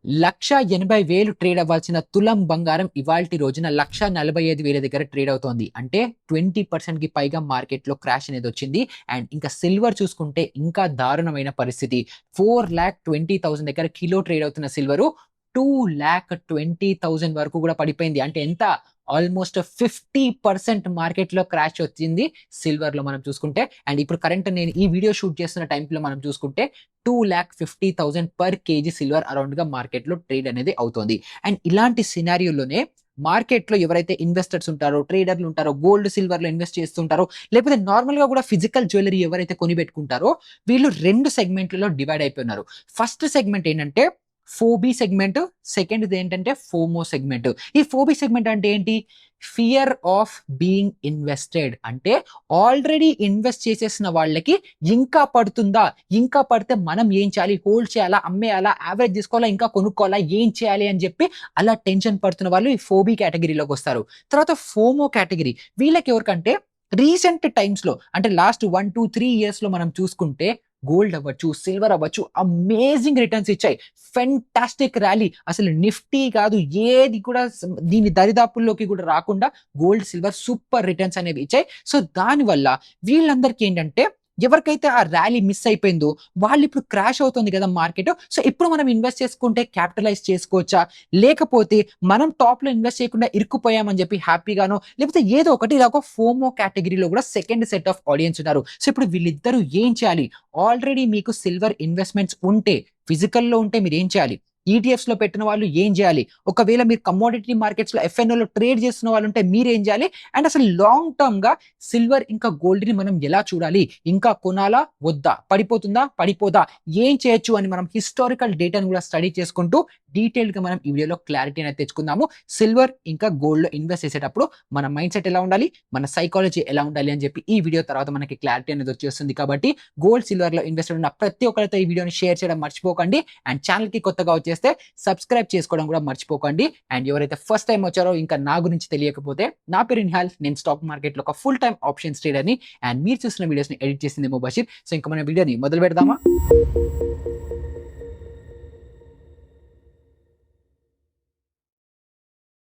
1,80,000 trade అవ్వాల్సిన తులం బంగారం ఇవాల్టి రోజున 1,45,000 దగ్గర ట్రేడ్ అవుతోంది. అంటే 20% పైగా మార్కెట్‌లో క్రాష్ అనేది వచ్చింది. అండ్ ఇంకా సిల్వర్ చూసుకుంటే ఇంకా దారుణమైన పరిస్థితి. 4,20,000 దగ్గర కిలో ట్రేడ్ అవుతున్న సిల్వరు 2,20,000 వరకు కూడా పడిపోయింది. అంటే ఎంత? ఆల్మోస్ట్ 50% మార్కెట్‌లో క్రాష్ వచ్చింది సిల్వర్‌లో మనం చూసుకుంటే. అండ్ ఇప్పుడు కరెంట్ నేను ఈ వీడియో షూట్ చేస్తున్న టైంలో మనం చూసుకుంటే 2,50,000 పర్ కేజీ సిల్వర్ అరౌండ్‌గా మార్కెట్‌లో ట్రేడ్ అనేది అవుతోంది. అండ్ ఇలాంటి సినారియోలోనే మార్కెట్‌లో ఎవరైతే ఇన్వెస్టర్స్ ఉంటారో, ట్రేడర్‌లు ఉంటారో, గోల్డ్, సిల్వర్‌లో ఇన్వెస్ట్ చేస్తుంటారో, లేకపోతే నార్మల్‌గా కూడా ఫిజికల్ జ్యువెల్లరీ ఎవరైతే కొనిపెట్టుకుంటారో వీళ్ళు 2 సెగ్మెంట్‌లలో డివైడ్ అయిపోయినారు. ఫస్ట్ సెగ్మెంట్ ఏంటంటే ఫోబీ సెగ్మెంట్, సెకండ్‌ది ఏంటంటే ఫోమో సెగ్మెంట్. ఈ ఫోబీ సెగ్మెంట్ అంటే ఏంటి? Fear of being invested. అంటే ఆల్రెడీ ఇన్వెస్ట్ చేసేసిన వాళ్ళకి ఇంకా పడుతుందా? ఇంకా పడితే మనం ఏం చేయాలి? హోల్డ్ చేయాలా? అమ్మేయాలా? యావరేజ్ తీసుకోవాలా? ఇంకా కొనుక్కోవాలా? ఏం చేయాలి అని చెప్పి అలా టెన్షన్ పడుతున్న వాళ్ళు ఈ ఫోబీ కేటగిరీలోకి వస్తారు. తర్వాత ఫోమో కేటగిరీ. వీళ్ళకి ఎవరికంటే రీసెంట్ టైమ్స్‌లో అంటే లాస్ట్ 1, 2, 3 ఇయర్స్‌లో మనం చూసుకుంటే గోల్డ్ అవ్వచ్చు, సిల్వర్ అవ్వచ్చు అమేజింగ్ రిటర్న్స్ ఇచ్చాయి. Fantastic rally. అసలు నిఫ్టీ కాదు ఏది కూడా దీని దరిదాపుల్లోకి కూడా రాకుండా గోల్డ్, సిల్వర్ సూపర్ రిటర్న్స్ అనేవి ఇచ్చాయి. సో దానివల్ల వీళ్ళందరికీ ఏంటంటే ఎవరికైతే ఆ ర్యాలీ మిస్ అయిపోయిందో వాళ్ళు ఇప్పుడు క్రాష్ అవుతుంది కదా మార్కెట్. సో ఇప్పుడు మనం ఇన్వెస్ట్ చేసుకుంటే క్యాపిటలైజ్ చేసుకోవచ్చా? లేకపోతే మనం టాప్‌లో ఇన్వెస్ట్ చేయకుండా ఇరుక్కుపోయామని చెప్పి హ్యాపీగానో లేకపోతే ఏదో ఒకటి ఇలా ఒక ఫోమో కేటగిరీలో కూడా సెకండ్ సెట్ ఆఫ్ ఆడియన్స్ ఉన్నారు. సో ఇప్పుడు వీళ్ళిద్దరూ ఏం చేయాలి? ఆల్రెడీ మీకు సిల్వర్ ఇన్వెస్ట్‌మెంట్స్ ఉంటే ఫిజికల్‌లో ఉంటే మీరేం చేయాలి? ఈటీఎఫ్స్‌లో పెట్టిన వాళ్ళు ఏం చేయాలి? ఒకవేళ మీరు కమోడిటీ మార్కెట్స్‌లో ఎఫ్ఎన్ఓలో ట్రేడ్ చేస్తున్న వాళ్ళుంటే మీరేం చేయాలి? అండ్ అసలు లాంగ్ టర్మ్‌గా సిల్వర్ ఇంకా గోల్డ్‌ని మనం ఎలా చూడాలి? ఇంకా కొనాలా? వద్దా? పడిపోతుందా? పడిపోదా? ఏం చేయొచ్చు అని మనం హిస్టారికల్ డేటాను కూడా స్టడీ చేసుకుంటూ డీటెయిల్డ్‌గా మనం ఈ వీడియోలో క్లారిటీ అనేది తెచ్చుకుందాము. సిల్వర్ ఇంకా గోల్డ్‌లో ఇన్వెస్ట్ చేసేటప్పుడు మన మైండ్ సెట్ ఎలా ఉండాలి? మన సైకాలజీ ఎలా ఉండాలి? అని చెప్పి ఈ వీడియో తర్వాత మనకి క్లారిటీ అనేది వచ్చేస్తుంది కాబట్టి గోల్డ్, సిల్వర్‌లో ఇన్వెస్టెడ్ ఉన్న ప్రతి ఒక్కరితో ఈ వీడియోని షేర్ చేయడం మర్చిపోకండి. అండ్ ఛానెల్‌కి కొత్తగా వచ్చేస్తే సబ్స్క్రైబ్ చేసుకోవడం కూడా మర్చిపోకండి. అండ్ ఎవరైతే ఫస్ట్ టైం వచ్చారో ఇంకా నా గురించి తెలియకపోతే నా పేరు నిహాల్. నేను స్టాక్ మార్కెట్‌లో ఒక ఫుల్ టైమ్ ఆప్షన్స్ ట్రేడర్‌ని. అండ్ మీరు చూస్తున్న వీడియోస్‌ని ఎడిట్ చేసింది ముబషీర్. సో ఇంకా మన వీడియోని మొదలు పెడదామా?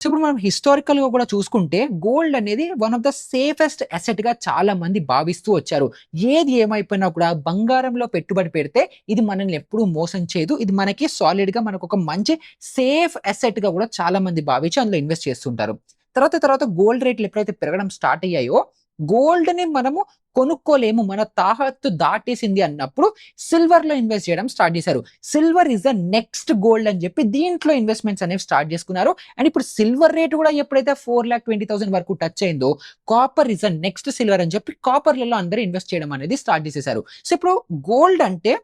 సో ఇప్పుడు మనం హిస్టారికల్‌గా కూడా చూసుకుంటే గోల్డ్ అనేది వన్ ఆఫ్ ద సేఫెస్ట్ అసెట్‌గా చాలా మంది భావిస్తూ వచ్చారు. ఏది ఏమైపోయినా కూడా బంగారంలో పెట్టుబడి పెడితే ఇది మనల్ని ఎప్పుడూ మోసం చేయదు. ఇది మనకి సాలిడ్‌గా మనకొక మంచి సేఫ్ అసెట్‌గా కూడా చాలా మంది భావించి అందులో ఇన్వెస్ట్ చేస్తుంటారు. తర్వాత గోల్డ్ రేట్లు ఎప్పుడైతే పెరగడం స్టార్ట్ అయ్యాయో గోల్డ్‌ని మనము కొనుక్కోలేము. మన తాహత్తు దాటేసింది అన్నప్పుడు సిల్వర్‌లో ఇన్వెస్ట్ చేయడం స్టార్ట్ చేశారు. Silver is the next gold అని చెప్పి దీంట్లో ఇన్వెస్ట్‌మెంట్స్ అనేవి స్టార్ట్ చేసుకున్నారు. అండ్ ఇప్పుడు సిల్వర్ రేట్ కూడా ఎప్పుడైతే 4,20,000 వరకు టచ్ అయిందో copper is the next silver అని చెప్పి కాపర్‌లలో అందరూ ఇన్వెస్ట్ చేయడం అనేది స్టార్ట్ చేసేసారు. సో ఇప్పుడు గోల్డ్ అంటే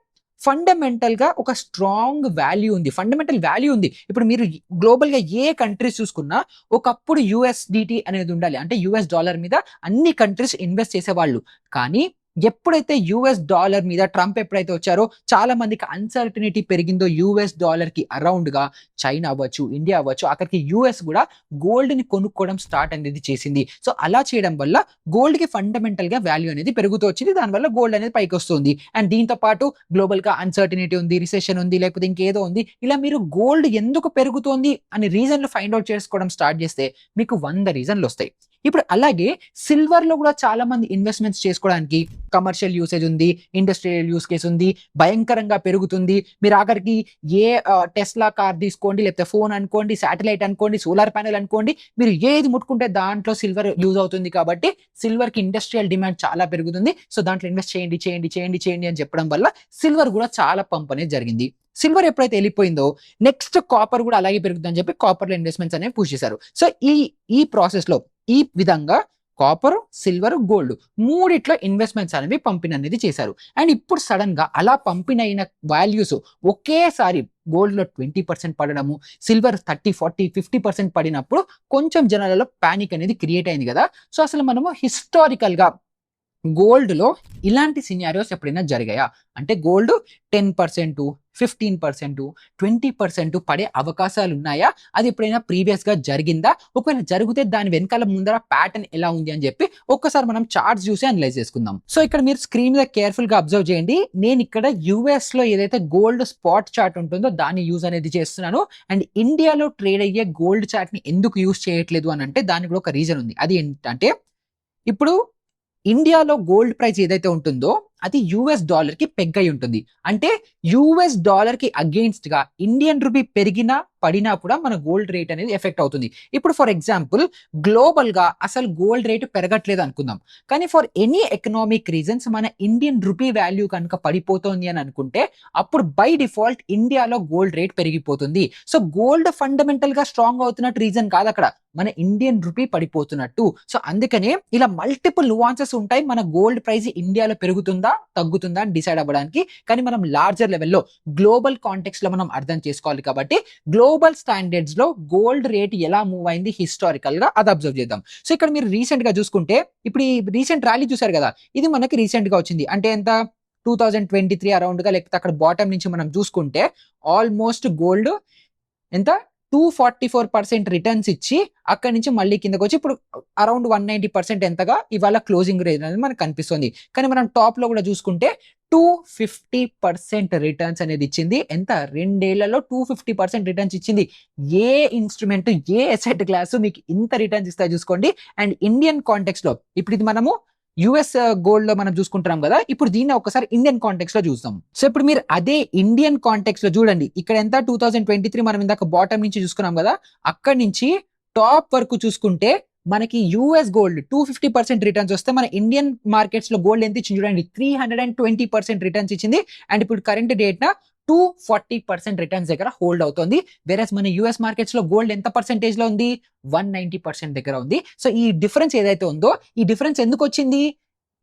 ఫండమెంటల్‌గా ఒక స్ట్రాంగ్ వాల్యూ ఉంది. ఫండమెంటల్ వాల్యూ ఉంది. ఇప్పుడు మీరు గ్లోబల్‌గా ఏ కంట్రీస్ చూసుకున్నా ఒకప్పుడు యూఎస్‌డిటి అనేది ఉండాలి. అంటే యూఎస్ డాలర్ మీద అన్ని కంట్రీస్ ఇన్వెస్ట్ చేసేవాళ్ళు. కానీ ఎప్పుడైతే యూఎస్ డాలర్ మీద ట్రంప్ ఎప్పుడైతే వచ్చారో చాలా మందికి అన్సర్టనిటీ పెరిగిందో యూఎస్ డాలర్‌కి అరౌండ్‌గా చైనా అవ్వచ్చు, ఇండియా అవ్వచ్చు, ఆఖరికి యూఎస్ కూడా గోల్డ్‌ని కొనుక్కోవడం స్టార్ట్ అనేది చేసింది. సో అలా చేయడం వల్ల గోల్డ్‌కి ఫండమెంటల్‌గా వాల్యూ అనేది పెరుగుతూ వచ్చింది. దానివల్ల గోల్డ్ అనేది పైకొస్తుంది. అండ్ దీంతో పాటు గ్లోబల్‌గా అన్సర్టనిటీ ఉంది, రిసెషన్ ఉంది, లేకపోతే ఇంకేదో ఉంది. ఇలా మీరు గోల్డ్ ఎందుకు పెరుగుతోంది అని రీజన్‌లు ఫైండ్ ఔట్ చేసుకోవడం స్టార్ట్ చేస్తే మీకు 100 రీజన్‌లొస్తాయి. ఇప్పుడు అలాగే సిల్వర్‌లో కూడా చాలా మంది ఇన్వెస్ట్‌మెంట్స్ చేసుకోవడానికి కమర్షియల్ యూసేజ్ ఉంది, ఇండస్ట్రియల్ యూజ్ కేస్ ఉంది, భయంకరంగా పెరుగుతుంది. మీరు ఆఖరికి ఏ టెస్లా కార్ తీసుకోండి, లేకపోతే ఫోన్ అనుకోండి, శాటిలైట్ అనుకోండి, సోలార్ ప్యానెల్ అనుకోండి, మీరు ఏది ముట్టుకుంటే దాంట్లో సిల్వర్ యూజ్ అవుతుంది కాబట్టి సిల్వర్‌కి ఇండస్ట్రియల్ డిమాండ్ చాలా పెరుగుతుంది. సో దాంట్లో ఇన్వెస్ట్ చేయండి అని చెప్పడం వల్ల సిల్వర్ కూడా చాలా పంప్ అనేది జరిగింది. సిల్వర్ ఎప్పుడైతే వెళ్ళిపోయిందో నెక్స్ట్ కాపర్ కూడా అలాగే పెరుగుతుందని చెప్పి కాపర్‌లో ఇన్వెస్ట్‌మెంట్స్ అనేవి పుష్ చేశారు. సో ఈ ప్రాసెస్‌లో ఈ విధంగా కాపర్, సిల్వర్, గోల్డ్ మూడిట్లో ఇన్వెస్ట్‌మెంట్స్ అనేవి పంపిణీ అనేది చేశారు. అండ్ ఇప్పుడు సడెన్‌గా అలా పంపిణీ అయిన వాల్యూస్ ఒకేసారి గోల్డ్‌లో 20% పడడము, సిల్వర్ 30, 40, 50% పడినప్పుడు కొంచెం జనాలలో పానిక్ అనేది క్రియేట్ అయింది కదా! సో అసలు మనము హిస్టారికల్‌గా గోల్డ్‌లో ఇలాంటి సినారియోస్ ఎప్పుడైనా జరిగాయా? అంటే గోల్డ్ 10%, 15%, 20% పడే అవకాశాలున్నాయా? అది ఎప్పుడైనా ప్రీవియస్‌గా జరిగిందా? ఒకవేళ జరిగితే దాని వెనకాల ముందర ప్యాటర్న్ ఎలా ఉంది అని చెప్పి ఒక్కసారి మనం చార్ట్స్ చూసి అనలైజ్ చేసుకుందాం. సో ఇక్కడ మీరు స్క్రీన్ మీద కేర్‌ఫుల్‌గా అబ్జర్వ్ చేయండి. నేను ఇక్కడ యూఎస్‌లో ఏదైతే గోల్డ్ స్పాట్ చార్ట్ ఉంటుందో దాన్ని యూజ్ అనేది చేస్తున్నాను. అండ్ ఇండియాలో ట్రేడ్ అయ్యే గోల్డ్ చార్ట్‌ని ఎందుకు యూజ్ చేయట్లేదు అని అంటే దానికి కూడా ఒక రీజన్ ఉంది. అది ఏంటంటే ఇప్పుడు ఇండియాలో గోల్డ్ ప్రైస్ ఏదైతే ఉంటుందో అది యూఎస్ డాలర్ కి పెగ్ అయి ఉంటుంది. అంటే యూఎస్ డాలర్ కి అగెయిన్స్ట్ గా ఇండియన్ రూపీ పెరిగినా పడినా కూడా మన గోల్డ్ రేట్ అనేది ఎఫెక్ట్ అవుతుంది. ఇప్పుడు ఫర్ ఎగ్జాంపుల్ గ్లోబల్ గా అసలు గోల్డ్ రేట్ పెరగట్లేదు అనుకుందాం. కానీ ఫర్ ఎనీ ఎకనామిక్ రీజన్స్ మన ఇండియన్ రూపీ వాల్యూ కనుక పడిపోతుంది అని అనుకుంటే అప్పుడు బై డిఫాల్ట్ ఇండియాలో గోల్డ్ రేట్ పెరిగిపోతుంది. సో గోల్డ్ ఫండమెంటల్ గా స్ట్రాంగ్ అవుతున్నట్టు రీజన్ కాదు అక్కడ, మన ఇండియన్ రూపీ పడిపోతున్నట్టు. సో అందుకనే ఇలా మల్టిపుల్ నువాన్సెస్ ఉంటాయి మన గోల్డ్ ప్రైస్ ఇండియాలో పెరుగుతుందా తగ్గుతుందా అని డిసైడ్ అవ్వడానికి. కానీ మనం లార్జర్ లెవెల్లో గ్లోబల్ కాంటెక్స్ట్ లో మనం అర్థం చేసుకోవాలి కాబట్టి గ్లోబల్ స్టాండర్డ్స్ లో గోల్డ్ రేట్ ఎలా మూవ్ అయింది హిస్టారికల్ గా అది అబ్జర్వ్ చేద్దాం. సో ఇక్కడ మీరు రీసెంట్ గా చూసుకుంటే ఇప్పుడు ఈ రీసెంట్ ర్యాలీ చూసారు కదా, ఇది మనకి రీసెంట్ గా వచ్చింది. అంటే ఎంత 2023 అరౌండ్ గా, లేకపోతే అక్కడ బాటమ్ నుంచి మనం చూసుకుంటే ఆల్మోస్ట్ గోల్డ్ ఎంత 244% రిటర్న్స్ ఇచ్చి అక్కడి నుంచి మళ్ళీ కిందకి వచ్చి ఇప్పుడు అరౌండ్ 190% ఎంతగా ఇవాళ క్లోజింగ్ రేట్ అనేది మనకు కనిపిస్తుంది. కానీ మనం టాప్ లో కూడా చూసుకుంటే 250% రిటర్న్స్ అనేది ఇచ్చింది. ఎంత 2 ఏళ్లలో 250% రిటర్న్స్ ఇచ్చింది. ఏ ఇన్స్ట్రుమెంట్ ఏ అసెట్ క్లాస్ మీకు ఇంత రిటర్న్స్ ఇస్తాయి చూసుకోండి. అండ్ ఇండియన్ కాంటెక్స్ట్ లో ఇప్పుడు ఇది మనము యుఎస్ గోల్డ్ లో మనం చూసుకుంటున్నాం కదా, ఇప్పుడు దీన్ని ఒకసారి ఇండియన్ కాంటెక్స్ట్ లో చూస్తాం. సో ఇప్పుడు మీరు అదే ఇండియన్ కాంటెక్స్ట్ లో చూడండి, ఇక్కడ ఎంత 2023 మనం ఇందాక బాటమ్ నుంచి చూసుకున్నాం కదా, అక్కడి నుంచి టాప్ వరకు చూసుకుంటే మనకి యూఎస్ గోల్డ్ 250% రిటర్న్స్ వస్తే మన ఇండియన్ మార్కెట్స్ లో గోల్డ్ ఎంత ఇచ్చింది చూడండి, 320% రిటర్న్స్ ఇచ్చింది. అండ్ ఇప్పుడు కరెంట్ డేట్ 240% రిటర్న్స్ దగ్గర హోల్డ్ అవుతుంది. వేరస్ మన యూఎస్ మార్కెట్స్ లో గోల్డ్ ఎంత పర్సెంటేజ్ లో ఉంది, 190% దగ్గర ఉంది. సో ఈ డిఫరెన్స్ ఏదైతే ఉందో ఈ డిఫరెన్స్ ఎందుకు వచ్చింది,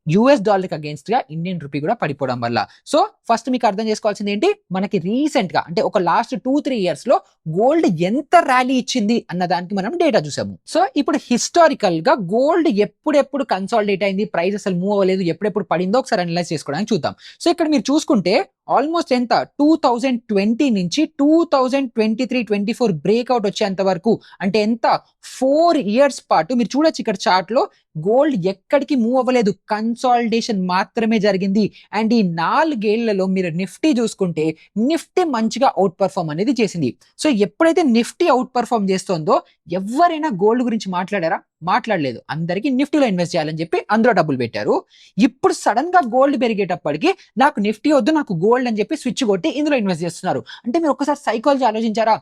యూఎస్ డాలర్ కి అగేన్స్ట్ గా ఇండియన్ రూపీ కూడా పడిపోవడం వల్ల. సో ఫస్ట్ మీకు అర్థం చేసుకోవాల్సింది ఏంటి, మనకి రీసెంట్ గా అంటే ఒక లాస్ట్ 2-3 ఇయర్స్ లో గోల్డ్ ఎంత ర్యాలీ ఇచ్చింది అన్న దానికి మనం డేటా చూసాము. సో ఇప్పుడు హిస్టారికల్ గా గోల్డ్ ఎప్పుడెప్పుడు కన్సాలిడేట్ అయింది, ప్రైస్ అసలు మూవ్ అవ్వలేదు, ఎప్పుడెప్పుడు పడిందో ఒకసారి అనలైజ్ చేసుకోవడానికి చూద్దాం. సో ఇక్కడ మీరు చూసుకుంటే ఆల్మోస్ట్ ఎంత 2020 నుంచి 2023-24 బ్రేక్అవుట్ వచ్చేంత వరకు అంటే ఎంత 4 ఇయర్స్ పాటు మీరు చూడొచ్చు ఇక్కడ చార్ట్ లో గోల్డ్ ఎక్కడికి మూవ్ అవ్వలేదు, కన్సాలిడేషన్ మాత్రమే జరిగింది. అండ్ ఈ 4 ఏళ్లలో మీరు నిఫ్టీ చూసుకుంటే నిఫ్టీ మంచిగా అవుట్ పర్ఫార్మ్ అనేది చేసింది. సో ఎప్పుడైతే నిఫ్టీ అవుట్ పర్ఫార్మ్ చేస్తుందో ఎవరైనా గోల్డ్ గురించి మాట్లాడారా, మాట్లాడలేదు. అందరికీ నిఫ్టీలో ఇన్వెస్ట్ చేయాలని చెప్పి అందులో డబ్బులు పెట్టారు. ఇప్పుడు సడన్ గా గోల్డ్ పెరిగేటప్పటికి నాకు నిఫ్టీ వద్దు నాకు గోల్డ్ అని చెప్పి స్విచ్ కొట్టి ఇందులో ఇన్వెస్ట్ చేస్తున్నారు. అంటే మీరు ఒకసారి సైకాలజీ ఆలోచించారా,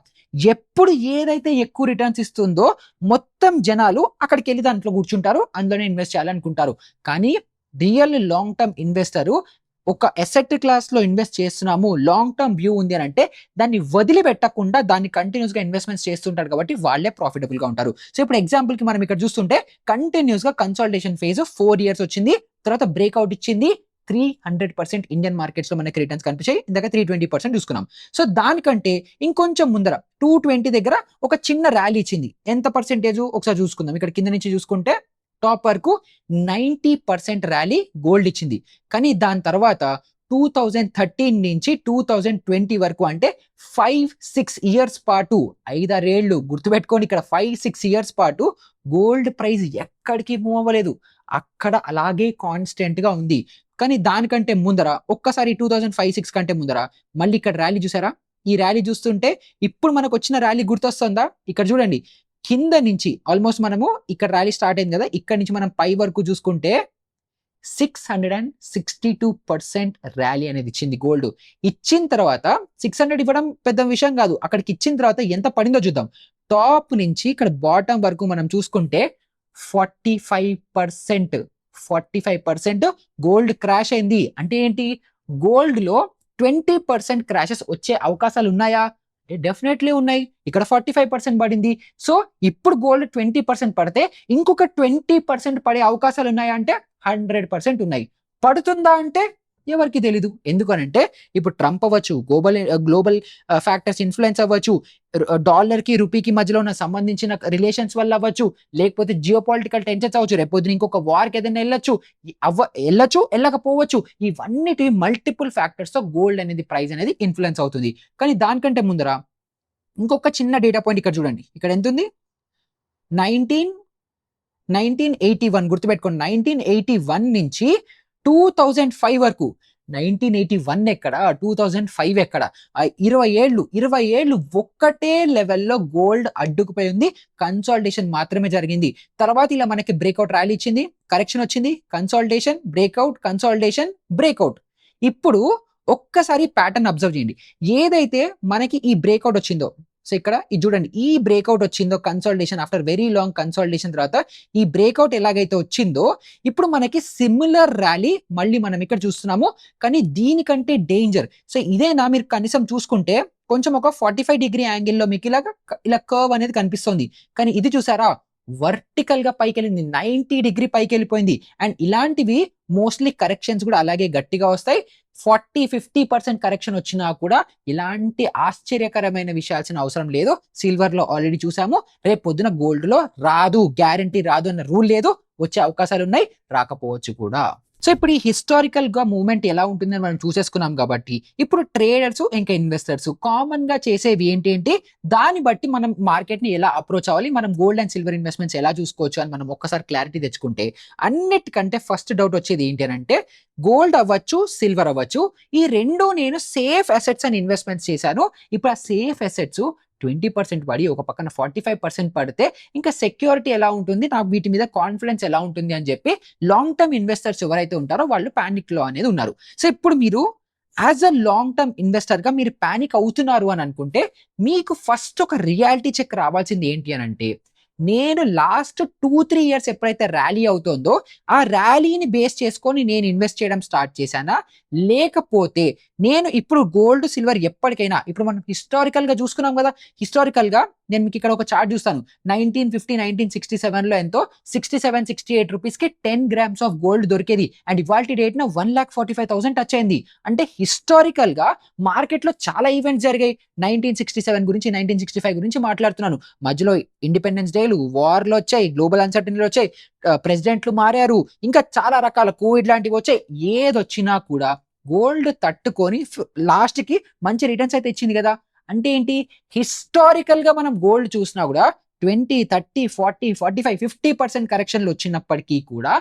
ఎప్పుడు ఏదైతే ఎక్కువ రిటర్న్స్ ఇస్తుందో మొత్తం జనాలు అక్కడికి వెళ్ళి దాంట్లో కూర్చుంటారు, అందులోనే ఇన్వెస్ట్ చేయాలనుకుంటారు. కానీ రియల్ లాంగ్ టర్మ్ ఇన్వెస్టర్ ఒక అసెట్ క్లాస్ లో ఇన్వెస్ట్ చేస్తున్నాము, లాంగ్ టర్మ్ వ్యూ ఉంది అని అంటే దాన్ని వదిలిపెట్టకుండా దాన్ని కంటిన్యూస్ గా ఇన్వెస్ట్మెంట్స్ చేస్తుంటారు కాబట్టి వాళ్ళే ప్రాఫిటబుల్ గా ఉంటారు. సో ఇప్పుడు ఎగ్జాంపుల్ కి మనం ఇక్కడ చూస్తుంటే కంటిన్యూస్ గా కన్సాలిడేషన్ ఫేజ్ 4 ఇయర్స్ వచ్చింది, తర్వాత బ్రేక్అవుట్ ఇచ్చింది. 300% ఇండియన్ మార్కెట్స్ లో మనకి రిటర్న్స్ కనిపించాయి. ఇందాక 320% చూసుకున్నాం. సో దానికంటే ఇంకొంచెం ముందర 220 దగ్గర ఒక చిన్న ర్యాలీ ఇచ్చింది. ఎంత పర్సెంటేజ్ ఒకసారి చూసుకుందాం. ఇక్కడ కింద నుంచి చూసుకుంటే టాప్ వరకు 90% ర్యాలీ గోల్డ్ ఇచ్చింది. కానీ దాని తర్వాత 2013 నుంచి 2020 వరకు అంటే 5-6 ఇయర్స్ పాటు 5-6 ఏళ్ళు గుర్తుపెట్టుకోండి, ఇక్కడ 5-6 ఇయర్స్ పాటు గోల్డ్ ప్రైస్ ఎక్కడికి మూవ్ అవ్వలేదు, అక్కడ అలాగే కాన్స్టెంట్ గా ఉంది. కానీ దానికంటే ముందర ఒక్కసారి 2005-6 కంటే ముందర మళ్ళీ ఇక్కడ ర్యాలీ చూసారా, ఈ ర్యాలీ చూస్తుంటే ఇప్పుడు మనకు వచ్చిన ర్యాలీ గుర్తొస్తుందా, ఇక్కడ చూడండి కింద నుంచి ఆల్మోస్ట్ మనము ఇక్కడ ర్యాలీ స్టార్ట్ అయింది కదా, ఇక్కడ నుంచి మనం పై వరకు చూసుకుంటే 662% ర్యాలీ అనేది ఇచ్చింది గోల్డ్. ఇచ్చిన తర్వాత 600 ఇవ్వడం పెద్ద విషయం కాదు, అక్కడికి ఇచ్చిన తర్వాత ఎంత పడిందో చూద్దాం. టాప్ నుంచి ఇక్కడ బాటమ్ వరకు మనం చూసుకుంటే 45% గోల్డ్ క్రాష్ అయింది. అంటే ఏంటి, గోల్డ్ లో 20% క్రాషెస్ వచ్చే అవకాశాలు ఉన్నాయా, డెఫినెట్లీ ఉన్నాయి. ఇక్కడ 45% పడింది. సో ఇప్పుడు గోల్డ్ 20% పడితే ఇంకొక 20% పడే అవకాశాలు ఉన్నాయా అంటే 100% ఉన్నాయి. పడుతుందా అంటే ఎవరికి తెలీదు. ఎందుకనంటే ఇప్పుడు ట్రంప్ అవ్వచ్చు, గ్లోబల్ ఫ్యాక్టర్స్ ఇన్‌ఫ్లూయెన్స్ అవ్వచ్చు, డాలర్‌కి, రూపీకి మధ్యలో ఉన్న సంబంధించిన రిలేషన్స్ వల్ల అవ్వచ్చు, లేకపోతే జియోపాలిటికల్ టెన్షన్స్ అవ్వచ్చు. రేపొద్దున ఇంకొక వార్‌కి ఏదైనా ఎళ్ళొచ్చు, ఎళ్ళకపోవచ్చు. ఇవన్నిటి మల్టిపుల్ ఫ్యాక్టర్స్‌తో గోల్డ్ అనేది ప్రైస్ అనేది ఇన్‌ఫ్లూయెన్స్ అవుతుంది. కానీ దానికంటే ముందర ఇంకొక చిన్న డేటా పాయింట్ ఇక్కడ చూడండి. ఇక్కడ ఎంతుంది? 1981 గుర్తుపెట్టుకోండి. 1981 నుంచి 2005 వరకు. 1981 ఎక్కడ? 2005 ఎక్కడ? 20 ఏళ్ళు ఒక్కటే లెవెల్‌లో గోల్డ్ అడ్డుకుపోయి ఉంది. కన్సాలిడేషన్ మాత్రమే జరిగింది. తర్వాత ఇలా మనకి బ్రేక్‌ఔట్ ర్యాలీ ఇచ్చింది. కరెక్షన్ వచ్చింది. Consolidation, breakout, consolidation, breakout. ఇప్పుడు ఒక్కసారి ప్యాటర్న్ అబ్జర్వ్ చేయండి. ఏదైతే మనకి ఈ బ్రేక్‌ఔట్ వచ్చిందో, సో ఇక్కడ ఇది చూడండి. ఈ బ్రేక్‌ఔట్ వచ్చిందో consolidation after very long consolidation తర్వాత ఈ బ్రేక్‌ఔట్ ఎలాగైతే వచ్చిందో ఇప్పుడు మనకి సిమిలర్ ర్యాలీ మళ్ళీ మనం ఇక్కడ చూస్తున్నాము. కానీ దీనికంటే డేంజర్. సో ఇదేనా మీరు కనీసం చూసుకుంటే కొంచెం ఒక 45 డిగ్రీ యాంగిల్‌లో మీకు ఇలా కర్వ్ అనేది కనిపిస్తుంది. కానీ ఇది చూసారా? వర్టికల్‌గా పైకెళ్ళింది. 90 డిగ్రీ పైకెళ్ళిపోయింది. అండ్ ఇలాంటివి మోస్ట్‌లీ కరెక్షన్స్ కూడా అలాగే గట్టిగా వస్తాయి. 40-50% కరెక్షన్ వచ్చినా కూడా ఇలాంటి ఆశ్చర్యకరమైన విషయాల్సిన అవసరం లేదు. సిల్వర్‌లో ఆల్రెడీ చూసాము. రేపు పొద్దున గోల్డ్‌లో రాదు, గ్యారంటీ రాదు అన్న రూల్ లేదు. వచ్చే అవకాశాలున్నాయి, రాకపోవచ్చు కూడా. సో ఇప్పుడు ఈ హిస్టారికల్‌గా మూవ్‌మెంట్ ఎలా ఉంటుందని మనం చూసేసుకున్నాం కాబట్టి, ఇప్పుడు ట్రేడర్స్ ఇంకా ఇన్వెస్టర్స్ కామన్‌గా చేసేవి ఏంటి? దాన్ని బట్టి మనం మార్కెట్‌ని ఎలా అప్రోచ్ అవ్వాలి, మనం గోల్డ్ అండ్ సిల్వర్ ఇన్వెస్ట్‌మెంట్స్ ఎలా చూసుకోవచ్చు అని మనం ఒక్కసారి క్లారిటీ తెచ్చుకుంటే, అన్నిటికంటే ఫస్ట్ డౌట్ వచ్చేది ఏంటి అనంటే, గోల్డ్ అవ్వచ్చు, సిల్వర్ అవ్వచ్చు, ఈ 2 నేను సేఫ్ అసెట్స్ అని ఇన్వెస్ట్‌మెంట్స్ చేశాను. ఇప్పుడు ఆ సేఫ్ అసెట్స్ 20% పడి ఒక పక్కన 45% పడితే ఇంకా సెక్యూరిటీ ఎలా ఉంటుంది, నాకు వీటి మీద కాన్ఫిడెన్స్ ఎలా ఉంటుంది అని చెప్పి లాంగ్ టర్మ్ ఇన్వెస్టర్స్ ఎవరైతే ఉంటారో వాళ్ళు పానిక్‌లో అనేది ఉన్నారు. సో ఇప్పుడు మీరు యాజ్ అ లాంగ్ టర్మ్ ఇన్వెస్టర్‌గా మీరు పానిక్ అవుతున్నారు అని అనుకుంటే, మీకు ఫస్ట్ ఒక రియాలిటీ చెక్ రావాల్సింది ఏంటి అనంటే, నేను లాస్ట్ 2-3 ఇయర్స్ ఎప్పుడైతే ర్యాలీ అవుతుందో, ఆ ర్యాలీని బేస్ చేసుకొని నేను ఇన్వెస్ట్ చేయడం స్టార్ట్ చేశానా? లేకపోతే నేను ఇప్పుడు గోల్డ్, సిల్వర్ ఎప్పటికైనా ఇప్పుడు మనం హిస్టారికల్‌గా చూసుకున్నాం కదా! హిస్టారికల్‌గా నేను మీకు ఇక్కడ ఒక చార్ట్ చూస్తాను. 1950, 1967లో ఎంతో 67, 68 రూపీస్‌కి 10 గ్రామ్స్ ఆఫ్ గోల్డ్ దొరికేది. అండ్ ఇవాల్టి డేట్‌న 1,45,000 టచ్ అయింది. అంటే హిస్టారికల్‌గా మార్కెట్‌లో చాలా ఈవెంట్స్ జరిగాయి. 1967 గురించి, 1965 గురించి మాట్లాడుతున్నాను. మధ్యలో ఇండిపెండెన్స్ డేలు, వార్‌లొచ్చాయి, గ్లోబల్ అన్‌సర్టెనిటీలొచ్చాయి, ప్రెసిడెంట్లు మారారు. ఇంకా చాలా రకాల కోవిడ్ లాంటివొచ్చాయి. ఏదొచ్చినా కూడా గోల్డ్ తట్టుకొని లాస్ట్‌కి మంచి రిటర్న్స్ అయితే ఇచ్చింది గదా! అంటే ఏంటి? హిస్టారికల్‌గా మనం గోల్డ్ చూసినా గూడా 20, 30, 40, 45, 50% కరెక్షన్‌లు వచ్చినప్పటికీ కూడా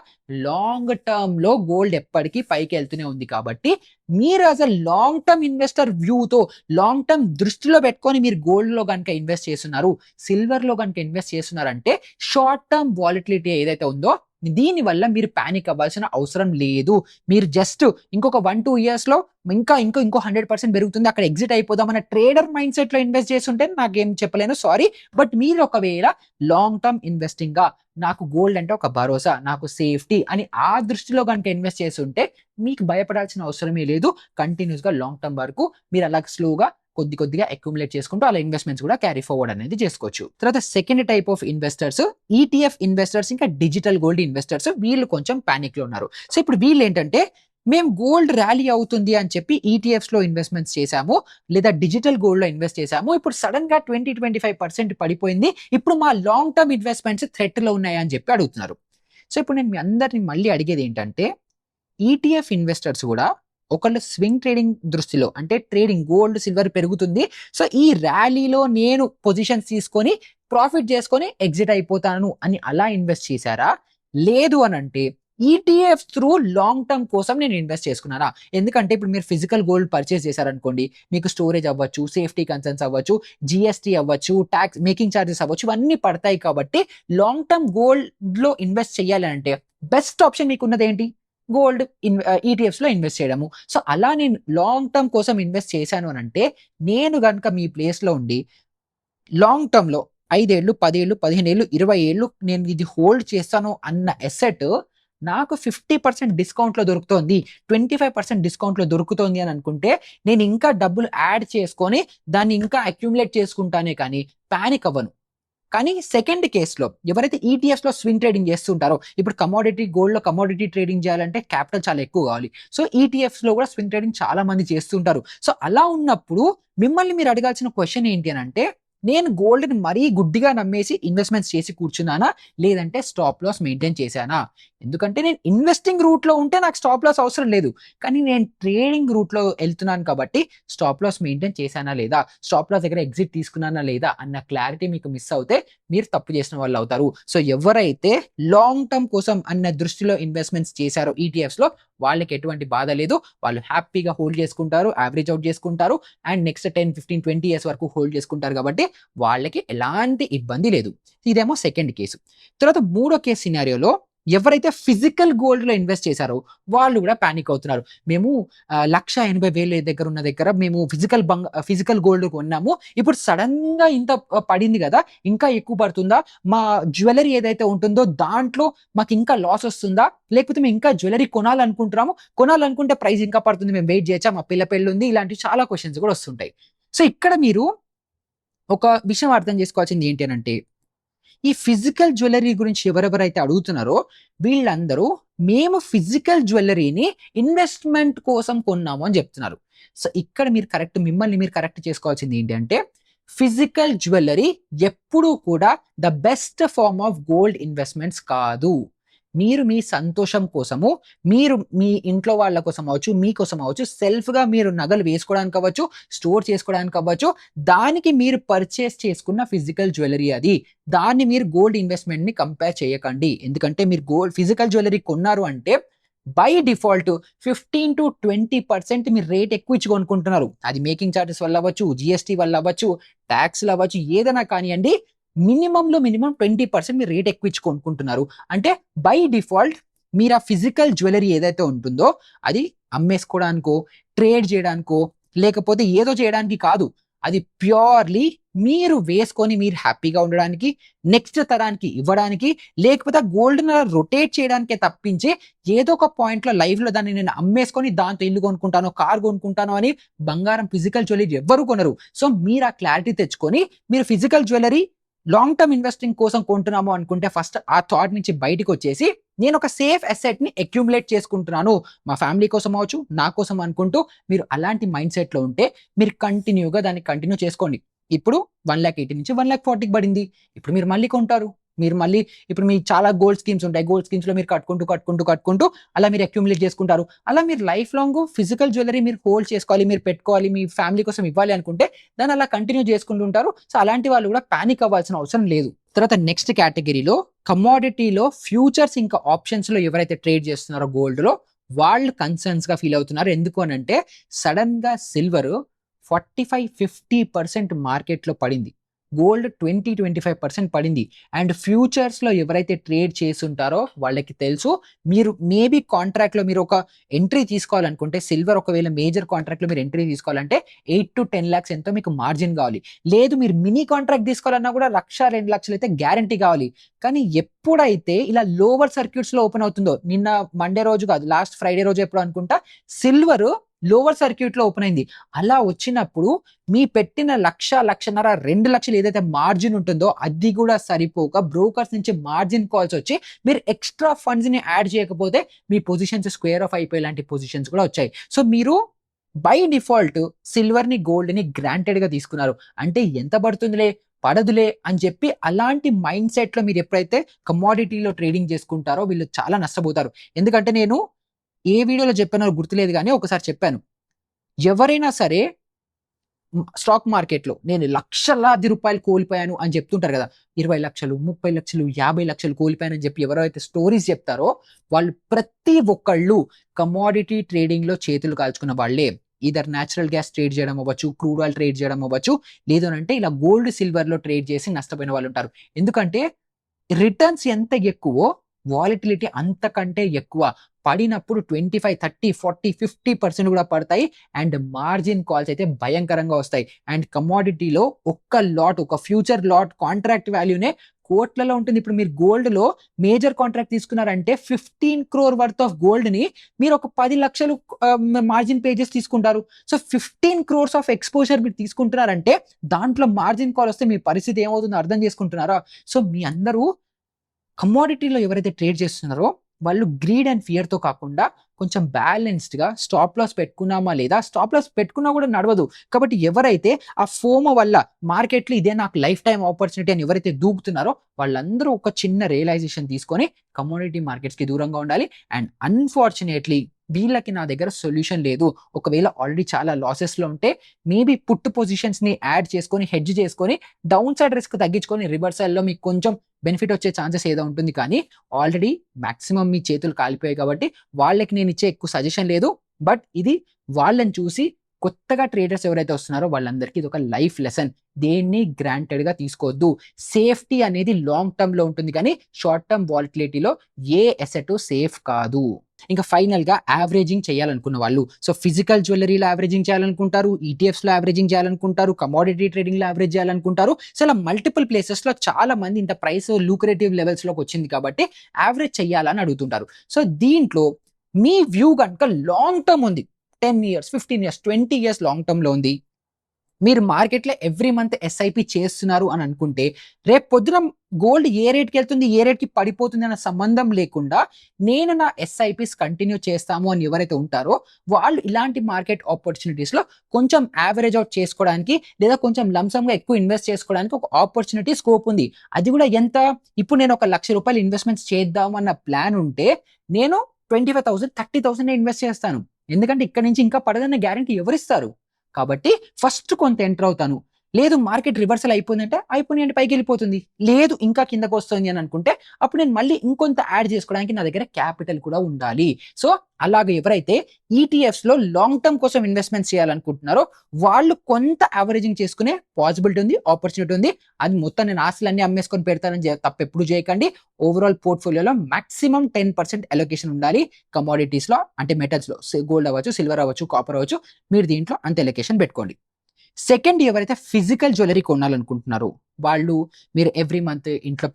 లాంగ్ టర్మ్‌లో గోల్డ్ ఎప్పటికీ పైకెళ్తూనే ఉంది కాబట్టి, మీరు as a long term investor వ్యూతో, లాంగ్ టర్మ్ దృష్టిలో పెట్టుకొని మీరు గోల్డ్‌లో గనుక ఇన్వెస్ట్ చేస్తున్నారు, సిల్వర్‌లో గనుక ఇన్వెస్ట్ చేస్తున్నారంటే షార్ట్ టర్మ్ వాలటిలిటీ ఏదైతే ఉందో దీనివల్ల మీరు పానిక్ అవ్వాల్సిన అవసరం లేదు. మీరు జస్ట్ ఇంకొక 1-2 ఇయర్స్‌లో ఇంకో 100% పెరుగుతుంది, అక్కడ ఎగ్జిట్ అయిపోదాం అన్న ట్రేడర్ మైండ్ సెట్‌లో ఇన్వెస్ట్ చేసుంటే నాకేం చెప్పలేను, సారీ. బట్ మీరు ఒకవేళ లాంగ్ టర్మ్ ఇన్వెస్టింగ్‌గా నాకు గోల్డ్ అంటే ఒక భరోసా, నాకు సేఫ్టీ అని ఆ దృష్టిలో గనుక ఇన్వెస్ట్ చేసుంటే మీకు భయపడాల్సిన అవసరమే లేదు. కంటిన్యూస్‌గా లాంగ్ టర్మ్ వరకు మీరు అలా స్లోగా కొద్దిగా అక్యుములేట్ చేసుకుంటూ అలా ఇన్వెస్ట్‌మెంట్స్ కూడా క్యారీ ఫార్వర్డ్ అనేది చేసుకోవచ్చు. తర్వాత second type of investors ETF investors, ఇంకా డిజిటల్ గోల్డ్ ఇన్వెస్టర్స్. వీళ్ళు కొంచెం పానిక్‌లో ఉన్నారు. సో ఇప్పుడు వీళ్ళేంటంటే, మేము గోల్డ్ ర్యాలీ అవుతుంది అని చెప్పి ఈటీఎఫ్స్‌లో ఇన్వెస్ట్‌మెంట్స్ చేశాము, లేదా డిజిటల్ గోల్డ్‌లో ఇన్వెస్ట్ చేశాము. ఇప్పుడు సడెన్‌గా 20-25% పడిపోయింది. ఇప్పుడు మా లాంగ్ టర్మ్ ఇన్వెస్ట్‌మెంట్స్ థ్రెట్‌లో ఉన్నాయా అని చెప్పి అడుగుతున్నారు. సో ఇప్పుడు నేను మీ అందరిని మళ్ళీ అడిగేది ఏంటంటే, ఈటీఎఫ్ ఇన్వెస్టర్స్ కూడా ఒకళ్ళు స్వింగ్ ట్రేడింగ్ దృష్టిలో, అంటే ట్రేడింగ్ గోల్డ్, సిల్వర్ పెరుగుతుంది, సో ఈ ర్యాలీలో నేను పొజిషన్స్ తీసుకొని ప్రాఫిట్ చేసుకొని ఎగ్జిట్ అయిపోతాను అని అలా ఇన్వెస్ట్ చేశారా? లేదు అనంటే ఈటీఎఫ్ త్రూ లాంగ్ టర్మ్ కోసం నేను ఇన్వెస్ట్ చేసుకున్నానా? ఎందుకంటే ఇప్పుడు మీరు ఫిజికల్ గోల్డ్ పర్చేస్ చేశారనుకోండి, మీకు స్టోరేజ్ అవ్వచ్చు, సేఫ్టీ కన్సర్న్స్ అవ్వచ్చు, జీఎస్టీ అవ్వచ్చు, ట్యాక్స్ మేకింగ్ చార్జెస్ అవ్వచ్చు, ఇవన్నీ పడతాయి కాబట్టి లాంగ్ టర్మ్ గోల్డ్‌లో ఇన్వెస్ట్ చేయాలి అంటే బెస్ట్ ఆప్షన్ మీకున్నది ఏంటి? గోల్డ్ ఈటీఎఫ్స్‌లో ఇన్వెస్ట్ చేయడము. సో అలా నేను లాంగ్ టర్మ్ కోసం ఇన్వెస్ట్ చేశాను అనంటే, నేను గనుక మీ ప్లేస్‌లో ఉండి లాంగ్ టర్మ్‌లో 5 ఏళ్ళు, 10 ఏళ్ళు, 15 ఏళ్ళు, 20 ఏళ్ళు నేను ఇది హోల్డ్ చేస్తాను అన్న అసెట్ నాకు 50% డిస్కౌంట్‌లో దొరుకుతోంది, 25% డిస్కౌంట్‌లో దొరుకుతోంది అని అనుకుంటే, నేను ఇంకా డబ్బులు యాడ్ చేసుకొని దాన్ని ఇంకా అక్యుములేట్ చేసుకుంటానే కానీ పానిక్ అవ్వను. కానీ సెకండ్ కేసులో ఎవరైతే ఈటీఎఫ్స్ లో స్వింగ్ ట్రేడింగ్ చేస్తుంటారో, ఇప్పుడు కమోడిటీ గోల్డ్ లో కమోడిటీ ట్రేడింగ్ చేయాలంటే క్యాపిటల్ చాలా ఎక్కువ కావాలి. సో ఈటీఎఫ్స్ లో కూడా స్వింగ్ ట్రేడింగ్ చాలా మంది చేస్తుంటారు. సో అలా ఉన్నప్పుడు మిమ్మల్ని మీరు అడగాల్సిన క్వశ్చన్ ఏంటి అని అంటే, నేను గోల్డ్ని మరీ గుడ్డిగా నమ్మేసి ఇన్వెస్ట్మెంట్స్ చేసి కూర్చున్నానా, లేదంటే స్టాప్ లాస్ మెయింటైన్ చేశానా? ఎందుకంటే నేను ఇన్వెస్టింగ్ రూట్ లో ఉంటే నాకు స్టాప్ లాస్ అవసరం లేదు, కానీ నేను ట్రేడింగ్ రూట్ లో వెళ్తున్నాను కాబట్టి స్టాప్ లాస్ మెయింటైన్ చేశానా లేదా, స్టాప్ లాస్ దగ్గర ఎగ్జిట్ తీసుకున్నానా లేదా అన్న క్లారిటీ మీకు మిస్ అవుతే మీరు తప్పు చేసిన వాళ్ళు అవుతారు. సో ఎవరైతే లాంగ్ టర్మ్ కోసం అన్న దృష్టిలో ఇన్వెస్ట్మెంట్స్ చేశారో ఈటీఎఫ్స్ లో, వాళ్ళకి ఎటువంటి బాధ లేదు. వాళ్ళు హ్యాపీగా హోల్డ్ చేసుకుంటారు, యావరేజ్ అవుట్ చేసుకుంటారు, అండ్ నెక్స్ట్ 10, 15, 20 ఇయర్స్ వరకు హోల్డ్ చేసుకుంటారు కాబట్టి వాళ్ళకి ఎలాంటి ఇబ్బంది లేదు. ఇదేమో సెకండ్ కేసు. తర్వాత మూడో కేసు సినారియోలో ఎవరైతే ఫిజికల్ గోల్డ్ లో ఇన్వెస్ట్ చేశారో వాళ్ళు కూడా పానిక్ అవుతున్నారు. మేము 1,80,000 దగ్గర ఉన్న దగ్గర మేము ఫిజికల్ గోల్డ్ కొన్నాము, ఇప్పుడు సడన్ గా ఇంత పడింది కదా, ఇంకా ఎక్కువ పడుతుందా, మా జ్యువెలరీ ఏదైతే ఉంటుందో దాంట్లో మాకు ఇంకా లాస్ వస్తుందా, లేకపోతే మేము ఇంకా జ్యువెలరీ కొనాలనుకుంటే ప్రైస్ ఇంకా పడుతుంది, మేము వెయిట్ చేయొచ్చా, మా పిల్ల పెళ్ళి ఉంది, ఇలాంటి చాలా క్వశ్చన్స్ కూడా వస్తుంటాయి. సో ఇక్కడ మీరు ఒక విషయం అర్థం చేసుకోవాల్సింది ఏంటి అంటే, ఈ ఫిజికల్ జ్యువెలరీ గురించి ఎవరెవరైతే అడుగుతున్నారో వీళ్ళందరూ మేము ఫిజికల్ జ్యువెలరీని ఇన్వెస్ట్మెంట్ కోసం కొన్నాము అని చెప్తున్నారు. సో ఇక్కడ మిమ్మల్ని మీరు కరెక్ట్ చేసుకోవాల్సింది ఏంటి అంటే, ఫిజికల్ జ్యువెలరీ ఎప్పుడూ కూడా the best form of gold investments కాదు. మీరు మీ సంతోషం కోసము, మీరు మీ ఇంట్లో వాళ్ళ కోసం అవ్వచ్చు, మీకోసం అవ్వచ్చు, సెల్ఫ్గా మీరు నగలు వేసుకోవడానికి అవ్వచ్చు, స్టోర్ చేసుకోవడానికి అవ్వచ్చు, దానికి మీరు పర్చేస్ చేసుకున్న ఫిజికల్ జ్యువెలరీ అది. దాన్ని మీరు గోల్డ్ ఇన్వెస్ట్మెంట్ని కంపేర్ చేయకండి. ఎందుకంటే మీరు ఫిజికల్ జ్యువెలరీ కొన్నారు అంటే బై డిఫాల్ట్ 15-20% మీరు రేట్ ఎక్కువ ఇచ్చి కొనుక్కుంటున్నారు. అది మేకింగ్ ఛార్జెస్ వల్ల అవ్వచ్చు, జిఎస్టీ వల్ల అవ్వచ్చు, ట్యాక్స్లు అవ్వచ్చు, ఏదైనా కానివ్వండి, మినిమం 20% మీరు రేట్ ఎక్కువ ఇచ్చి కొనుక్కుంటున్నారు. అంటే బై డిఫాల్ట్ మీరు ఆ ఫిజికల్ జ్యువెలరీ ఏదైతే ఉంటుందో అది అమ్మేసుకోవడానికో, ట్రేడ్ చేయడానికో, లేకపోతే ఏదో చేయడానికి కాదు. అది ప్యూర్లీ మీరు వేసుకొని మీరు హ్యాపీగా ఉండడానికి, నెక్స్ట్ తరానికి ఇవ్వడానికి, లేకపోతే గోల్డ్ రొటేట్ చేయడానికే తప్పించి ఏదో ఒక పాయింట్లో లైఫ్లో దాన్ని నేను అమ్మేసుకొని దాంతో ఇల్లు కొనుక్కుంటాను, కార్ కొనుక్కుంటాను అని బంగారం ఫిజికల్ జ్యువెలరీ ఎవ్వరు కొనరు. సో మీరు ఆ క్లారిటీ తెచ్చుకొని మీరు physical jewellery long term investing కోసం కొంటున్నాము అనుకుంటే ఫస్ట్ ఆ థాట్ నుంచి బయటకు వచ్చేసి నేను ఒక సేఫ్ అసెట్ ని అక్యూములేట్ చేసుకుంటున్నాను, మా ఫ్యామిలీ కోసం అవచ్చు, నా కోసం అనుకుంటూ మీరు అలాంటి మైండ్ సెట్ లో ఉంటే మీరు కంటిన్యూగా దాన్ని కంటిన్యూ చేసుకోండి. ఇప్పుడు 1,80,000 నుంచి 1,40,000 పడింది, ఇప్పుడు మీరు మళ్ళీ కొంటారు. ఇప్పుడు మీ చాలా గోల్డ్ స్కీమ్స్ ఉంటాయి, గోల్డ్ స్కీమ్స్ లో మీరు కట్టుకుంటూ అలా మీరు అక్యూములేట్ చేసుకుంటారు. అలా మీరు లైఫ్ లాంగ్ ఫిజికల్ జ్యువెలరీ మీరు హోల్డ్ చేసుకోవాలి, మీరు పెట్టుకోవాలి, మీ ఫ్యామిలీ కోసం ఇవ్వాలి అనుకుంటే దాన్ని అలా కంటిన్యూ చేసుకుంటుంటారు. సో అలాంటి వాళ్ళు కూడా పానిక్ అవ్వాల్సిన అవసరం లేదు. తర్వాత నెక్స్ట్ కేటగిరీలో కమోడిటీలో ఫ్యూచర్స్ ఇంకా ఆప్షన్స్ లో ఎవరైతే ట్రేడ్ చేస్తున్నారో గోల్డ్ లో, వాళ్ళు కన్సర్న్స్ గా ఫీల్ అవుతున్నారు. ఎందుకు అని అంటే సడన్ గా సిల్వర్ 45-50% మార్కెట్లో పడింది, గోల్డ్ 20-25% పడింది. అండ్ ఫ్యూచర్స్లో ఎవరైతే ట్రేడ్ చేస్తుంటారో వాళ్ళకి తెలుసు, మీరు మేబీ కాంట్రాక్ట్లో మీరు ఒక ఎంట్రీ తీసుకోవాలనుకుంటే, సిల్వర్ ఒకవేళ మేజర్ కాంట్రాక్ట్లో మీరు ఎంట్రీ తీసుకోవాలంటే 8-10 lakhs ఎంతో మీకు మార్జిన్ కావాలి. లేదు మీరు మినీ కాంట్రాక్ట్ తీసుకోవాలన్నా కూడా 1,00,000-2 లక్షలు అయితే గ్యారంటీ కావాలి. కానీ ఎప్పుడైతే ఇలా లోవర్ సర్క్యూట్స్లో ఓపెన్ అవుతుందో, నిన్న మండే రోజు కాదు, లాస్ట్ ఫ్రైడే రోజు ఎప్పుడు అనుకుంటా సిల్వర్ లోవర్ సర్క్యూట్ లో ఓపెన్ అయింది. అలా వచ్చినప్పుడు మీ పెట్టిన 1,00,000, 1,50,000, 2 లక్షలు ఏదైతే మార్జిన్ ఉంటుందో అది కూడా సరిపోక బ్రోకర్స్ నుంచి మార్జిన్ కాల్స్ వచ్చి మీరు ఎక్స్ట్రా ఫండ్స్ ని యాడ్ చేయకపోతే మీ పొజిషన్స్ స్క్వేర్ ఆఫ్ అయిపోయే లాంటి పొజిషన్స్ కూడా వచ్చాయి. సో మీరు బై డిఫాల్ట్ సిల్వర్ ని గోల్డ్ ని గ్రాంటెడ్ గా తీసుకున్నారు అంటే ఎంత పడుతుందిలే పడదులే అని చెప్పి అలాంటి మైండ్ సెట్ లో మీరు ఎప్పుడైతే కమోడిటీలో ట్రేడింగ్ చేసుకుంటారో వీళ్ళు చాలా నష్టపోతారు. ఎందుకంటే నేను ఏ వీడియోలో చెప్పానో గుర్తులేదు కానీ ఒకసారి చెప్పాను, ఎవరైనా సరే స్టాక్ మార్కెట్లో నేను లక్షలాది రూపాయలు కోల్పోయాను అని చెప్తుంటారు కదా, 20 లక్షలు, 30 లక్షలు, 50 లక్షలు కోల్పోయానని చెప్పి ఎవరైతే స్టోరీస్ చెప్తారో వాళ్ళు ప్రతి ఒక్కళ్ళు కమోడిటీ ట్రేడింగ్ లో చేతులు కాల్చుకున్న వాళ్ళే. ఈదర్ న్యాచురల్ గ్యాస్ ట్రేడ్ చేయడం అవ్వచ్చు, క్రూడ్ ఆయిల్ ట్రేడ్ చేయడం అవ్వచ్చు, లేదు అంటే ఇలా గోల్డ్ సిల్వర్ లో ట్రేడ్ చేసి నష్టపోయిన వాళ్ళు ఉంటారు. ఎందుకంటే రిటర్న్స్ ఎంత ఎక్కువో వాలిటిలిటీ అంతకంటే ఎక్కువ. పడినప్పుడు 25, 30, 40, 50% కూడా పడతాయి. అండ్ మార్జిన్ కాల్స్ అయితే భయంకరంగా వస్తాయి. అండ్ కమోడిటీలో ఒక ఫ్యూచర్ లాట్ కాంట్రాక్ట్ వాల్యూనే కోట్లలో ఉంటుంది. ఇప్పుడు మీరు గోల్డ్‌లో మేజర్ కాంట్రాక్ట్ తీసుకున్నారంటే 15 క్రోర్ వర్త్ ఆఫ్ గోల్డ్‌ని మీరు ఒక 10 లక్షలు మార్జిన్ పే చేసి తీసుకుంటారు. సో 15 క్రోర్స్ ఆఫ్ ఎక్స్‌పోజర్ మీరు తీసుకుంటున్నారంటే దాంట్లో మార్జిన్ కాల్ వస్తే మీ పరిస్థితి ఏమవుతుందో అర్థం చేసుకుంటున్నారా? సో మీ అందరూ కమోడిటీలో ఎవరైతే ట్రేడ్ చేస్తున్నారో వాళ్ళు గ్రీడ్ అండ్ ఫియర్‌తో కాకుండా కొంచెం బ్యాలెన్స్డ్‌గా స్టాప్ లాస్ పెట్టుకున్నామా లేదా, స్టాప్ లాస్ పెట్టుకున్నా కూడా నడవదు. కాబట్టి ఎవరైతే ఆ ఫోమో వల్ల మార్కెట్‌లో ఇదే నాకు లైఫ్ టైమ్ ఆపర్చునిటీ అని ఎవరైతే దూకుతున్నారో వాళ్ళందరూ ఒక చిన్న రియలైజేషన్ తీసుకొని కమోడిటీ మార్కెట్స్‌కి దూరంగా ఉండాలి. అండ్ అన్‌ఫార్చునేట్‌లీ వీళ్ళకి నా దగ్గర సొల్యూషన్ లేదు. ఒకవేళ ఆల్రెడీ చాలా లాసెస్‌లో ఉంటే మేబీ పుట్ పొజిషన్స్‌ని యాడ్ చేసుకొని, హెడ్జ్ చేసుకొని, డౌన్ సైడ్ రిస్క్ తగ్గించుకొని రివర్సల్‌లో మీకు కొంచెం బెనిఫిట్ వచ్చే ఛాన్సెస్ ఏదో ఉంటుంది. కానీ ఆల్రెడీ మాక్సిమం మీ చేతులు కాలిపోయాయి కాబట్టి వాళ్ళకి నేను ఇచ్చే ఎక్కువ సజెషన్ లేదు. బట్ ఇది వాళ్ళని చూసి కొత్తగా ట్రేడర్స్ ఎవరైతే వస్తున్నారో వాళ్ళందరికీ ఇది ఒక లైఫ్ లెసన్. దేన్ని గ్రాంటెడ్‌గా తీసుకోవద్దు. సేఫ్టీ అనేది లాంగ్ టర్మ్‌లో ఉంటుంది కానీ షార్ట్ టర్మ్ వాలటిలిటీలో ఏ అసెట్ సేఫ్ కాదు. ఇంకా ఫైనల్‌గా యావరేజింగ్ చేయాలనుకున్న వాళ్ళు, సో ఫిజికల్ జ్యువెల్లరీలో యావరేజింగ్ చేయాలనుకుంటారు, ఈటీఎఫ్స్‌లో యావరేజింగ్ చేయాలనుకుంటారు, కమోడిటీ ట్రేడింగ్‌లో యావరేజ్ చేయాలనుకుంటారు. సో ఇలా మల్టిపుల్ ప్లేసెస్‌లో చాలా మంది ఇంత ప్రైస్ లూక్రేటివ్ లెవెల్స్‌లోకి వచ్చింది కాబట్టి యావరేజ్ చేయాలని అడుగుతుంటారు. సో దీంట్లో మీ వ్యూ గనుక లాంగ్ టర్మ్ ఉంది, 10 ఇయర్స్, 15 ఇయర్స్, 20 ఇయర్స్ లాంగ్ టర్మ్‌లో ఉంది. మీరు మార్కెట్‌లో ఎవ్రీ మంత్ ఎస్ఐపి చేస్తున్నారు అని అనుకుంటే, రేపు పొద్దున గోల్డ్ ఏ రేట్‌కి వెళ్తుంది, ఏ రేట్‌కి పడిపోతుంది అన్న సంబంధం లేకుండా నేను నా ఎస్ఐపిస్ కంటిన్యూ చేస్తాము అని ఎవరైతే ఉంటారో వాళ్ళు ఇలాంటి మార్కెట్ ఆపర్చునిటీస్‌లో కొంచెం యావరేజ్ అవుట్ చేసుకోవడానికి లేదా కొంచెం లంసమ్‌గా ఎక్కువ ఇన్వెస్ట్ చేసుకోవడానికి ఒక ఆపర్చునిటీ స్కోప్ ఉంది. అది కూడా ఎంత? ఇప్పుడు నేను ఒక ₹1,00,000 ఇన్వెస్ట్‌మెంట్స్ చేద్దాం అన్న ప్లాన్ ఉంటే నేను 25,000, 30,000 ఇన్వెస్ట్ చేస్తాను. ఎందుకంటే ఇక్కడి నుంచి ఇంకా పడదన్న గ్యారంటీ ఎవరిస్తారు? కాబట్టి ఫస్ట్ కొంత ఎంటర్ అవుతాను. లేదు మార్కెట్ రివర్సల్ అయిపోయిందంటే అయిపోయింది అంటే పైకి వెళ్ళిపోతుంది. లేదు ఇంకా కిందకు వస్తుంది అని అనుకుంటే అప్పుడు నేను మళ్ళీ ఇంకొంత యాడ్ చేసుకోవడానికి నా దగ్గర క్యాపిటల్ కూడా ఉండాలి. సో అలాగే ఎవరైతే ఈటీఎఫ్స్‌లో లాంగ్ టర్మ్ కోసం ఇన్వెస్ట్‌మెంట్స్ చేయాలనుకుంటున్నారో వాళ్ళు కొంత యావరేజింగ్ చేసుకునే పాసిబిలిటీ ఉంది, ఆపర్చునిటీ ఉంది. అది మొత్తం నేను ఆస్తులన్నీ అమ్మేసుకొని పెడతానని తప్పు ఎప్పుడు చేయకండి. ఓవరాల్ పోర్ట్‌ఫోలియోలో మాక్సిమం 10% అలొకేషన్ ఉండాలి కమోడిటీస్‌లో, అంటే మెటల్స్‌లో. గోల్డ్ అవ్వచ్చు, సిల్వర్ అవ్వచ్చు, కాపర్ అవ్వచ్చు. మీరు దీంట్లో అంత అలొకేషన్ పెట్టుకోండి. సెకండ్, ఎవరైతే ఫిజికల్ జ్యువెల్లరీ కొనాలనుకుంటున్నారో వాళ్ళు మీరు ఎవ్రీ మంత్ ఇంట్లో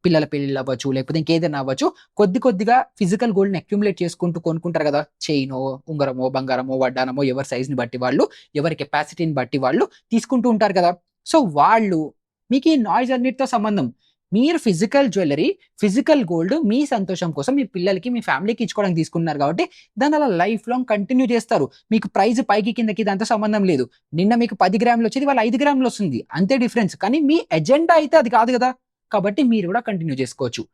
పిల్లల పెళ్ళిళ్ళు అవ్వచ్చు, లేకపోతే ఇంకేదైనా అవ్వచ్చు, కొద్ది కొద్దిగా ఫిజికల్ గోల్డ్‌ని అక్యుములేట్ చేసుకుంటూ కొనుక్కుంటారు కదా! చైనో, ఉంగరమో, బంగారమో, వడ్డానమో ఎవరి సైజ్‌ని బట్టి వాళ్ళు, ఎవరి కెపాసిటీని బట్టి వాళ్ళు తీసుకుంటూ ఉంటారు కదా! సో వాళ్ళు మీకు ఈ నాయిస్ అన్నిటితో సంబంధం. మీరు ఫిజికల్ జ్యువెల్లరీ, ఫిజికల్ గోల్డ్ మీ సంతోషం కోసం మీ పిల్లలకి, మీ ఫ్యామిలీకి ఇచ్చుకోవడానికి తీసుకున్నారు కాబట్టి దాన్ని అలా లైఫ్ లాంగ్ కంటిన్యూ చేస్తారు. మీకు ప్రైస్ పైకి కిందకి దాంతో సంబంధం లేదు. నిన్న మీకు 10 గ్రాములు వచ్చేది ఇవాళ 5 గ్రాములు వస్తుంది. అంతే డిఫరెన్స్. కానీ మీ ఎజెండా అయితే అది కాదు కదా! కాబట్టి మీరు కూడా కంటిన్యూ చేసుకోవచ్చు.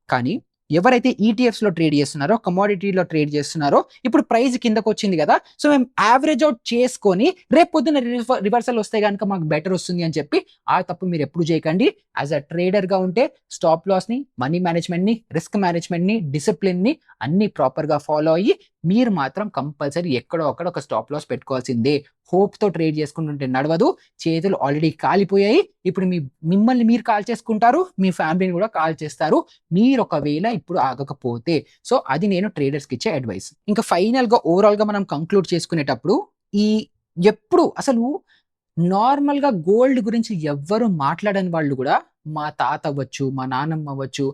కానీ ఎవరైతే ఈటీఎఫ్స్‌లో ట్రేడ్ చేస్తున్నారో, కమోడిటీలో ట్రేడ్ చేస్తున్నారో, ఇప్పుడు ప్రైస్ కిందకొచ్చింది కదా! సో మేము యావరేజ్ అవుట్ చేసుకొని రేపు పొద్దున్న రివర్సల్ వస్తే గనుక మాకు బెటర్ వస్తుంది అని చెప్పి ఆ తప్పు మీరు ఎప్పుడు చేయకండి. యాస్ ఎ ట్రేడర్‌గా ఉంటే స్టాప్ లాస్‌ని, మనీ మేనేజ్‌మెంట్‌ని, రిస్క్ మేనేజ్‌మెంట్‌ని, డిసిప్లిన్‌ని అన్నీ ప్రాపర్‌గా ఫాలో అయ్యి మీరు మాత్రం కంపల్సరీ ఎక్కడో అక్కడ ఒక స్టాప్ లాస్ పెట్టుకోవాల్సిందే. హోప్‌తో ట్రేడ్ చేసుకుంటుంటే నడవదు. చేతులు ఆల్రెడీ కాలిపోయాయి. ఇప్పుడు మిమ్మల్ని మీరు కాల్చేసుకుంటారు. మీ ఫ్యామిలీని కూడా కాల్చేస్తారు. మీరు ఒకవేళ ఇప్పుడు ఆగకపోతే. సో అది నేను ట్రేడర్స్‌కి ఇచ్చే అడ్వైస్. ఇంకా ఫైనల్‌గా ఓవరాల్‌గా మనం కంక్లూడ్ చేసుకునేటప్పుడు ఈ ఎప్పుడు అసలు నార్మల్‌గా గోల్డ్ గురించి ఎవ్వరు మాట్లాడని వాళ్ళు కూడా, మా తాత అవ్వచ్చు, మా నాన్నమ్మ అవ్వచ్చు,